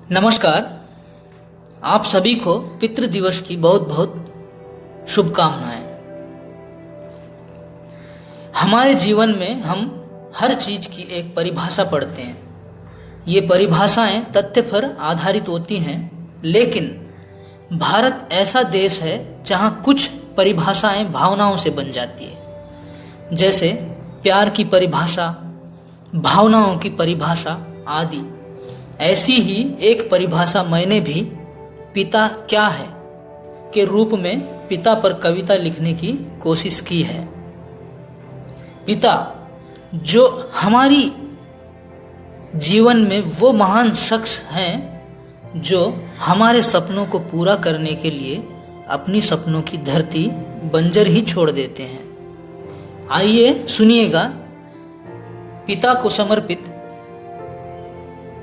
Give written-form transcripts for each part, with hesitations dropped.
नमस्कार। आप सभी को पितृ दिवस की बहुत बहुत शुभकामनाएं। हमारे जीवन में हम हर चीज की एक परिभाषा पढ़ते हैं। ये परिभाषाएं तथ्य पर आधारित होती हैं, लेकिन भारत ऐसा देश है जहां कुछ परिभाषाएं भावनाओं से बन जाती है, जैसे प्यार की परिभाषा, भावनाओं की परिभाषा आदि। ऐसी ही एक परिभाषा मैंने भी पिता क्या है के रूप में पिता पर कविता लिखने की कोशिश की है। पिता जो हमारी जीवन में वो महान शख्स हैं जो हमारे सपनों को पूरा करने के लिए अपनी सपनों की धरती बंजर ही छोड़ देते हैं। आइए सुनिएगा पिता को समर्पित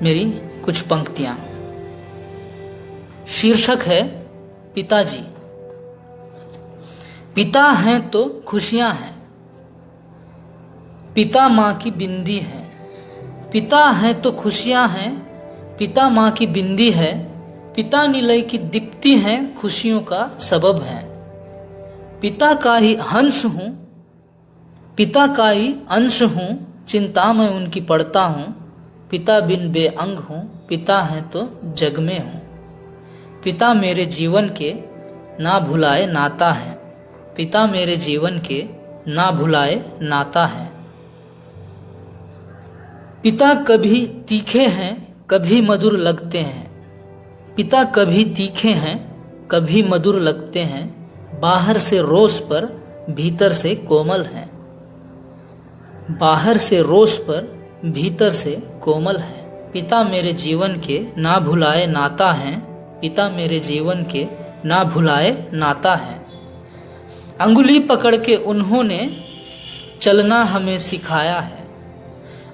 मेरी कुछ पंक्तियां। शीर्षक है पिताजी। पिता हैं तो खुशियां हैं, पिता माँ की बिंदी है। पिता हैं तो खुशियां हैं, पिता माँ की बिंदी है। पिता निलय की दीप्ति हैं, खुशियों का सबब है। पिता का ही हंस हूँ, पिता का ही अंश हूँ, चिंता में उनकी पड़ता हूँ। पिता बिन बेअंग हूँ, पिता हैं तो जग में हूँ। पिता मेरे जीवन के ना भुलाए नाता है, पिता मेरे जीवन के ना भुलाए नाता है। पिता कभी तीखे हैं, कभी मधुर लगते हैं। पिता कभी तीखे हैं, कभी मधुर लगते हैं। बाहर से रोष पर भीतर से कोमल हैं। बाहर से रोष पर भीतर से कोमल है। पिता मेरे जीवन के ना भुलाए नाता है, पिता मेरे जीवन के ना भुलाए नाता है। अंगुली पकड़ के उन्होंने चलना हमें सिखाया है।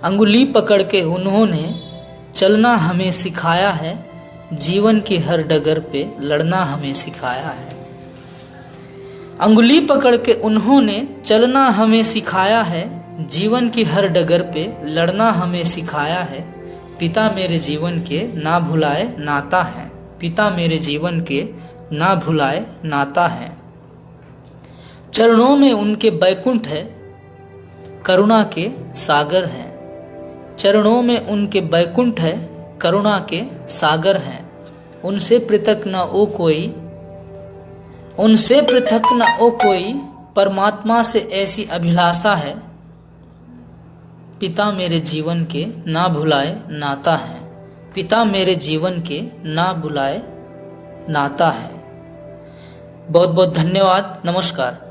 अंगुली पकड़ के उन्होंने चलना हमें सिखाया है। जीवन की हर डगर पे लड़ना हमें सिखाया है। अंगुली पकड़ के उन्होंने चलना हमें सिखाया है। जीवन की हर डगर पे लड़ना हमें सिखाया है। पिता मेरे जीवन के ना भुलाए नाता है, पिता मेरे जीवन के ना भुलाए नाता है। चरणों में उनके बैकुंठ है, करुणा के सागर हैं। चरणों में उनके बैकुंठ है, करुणा के सागर हैं। उनसे पृथक न ओ कोई, उनसे पृथक न ओ कोई, परमात्मा से ऐसी अभिलाषा है। पिता मेरे जीवन के ना भुलाए नाता है, पिता मेरे जीवन के ना भुलाए नाता है। बहुत बहुत धन्यवाद। नमस्कार।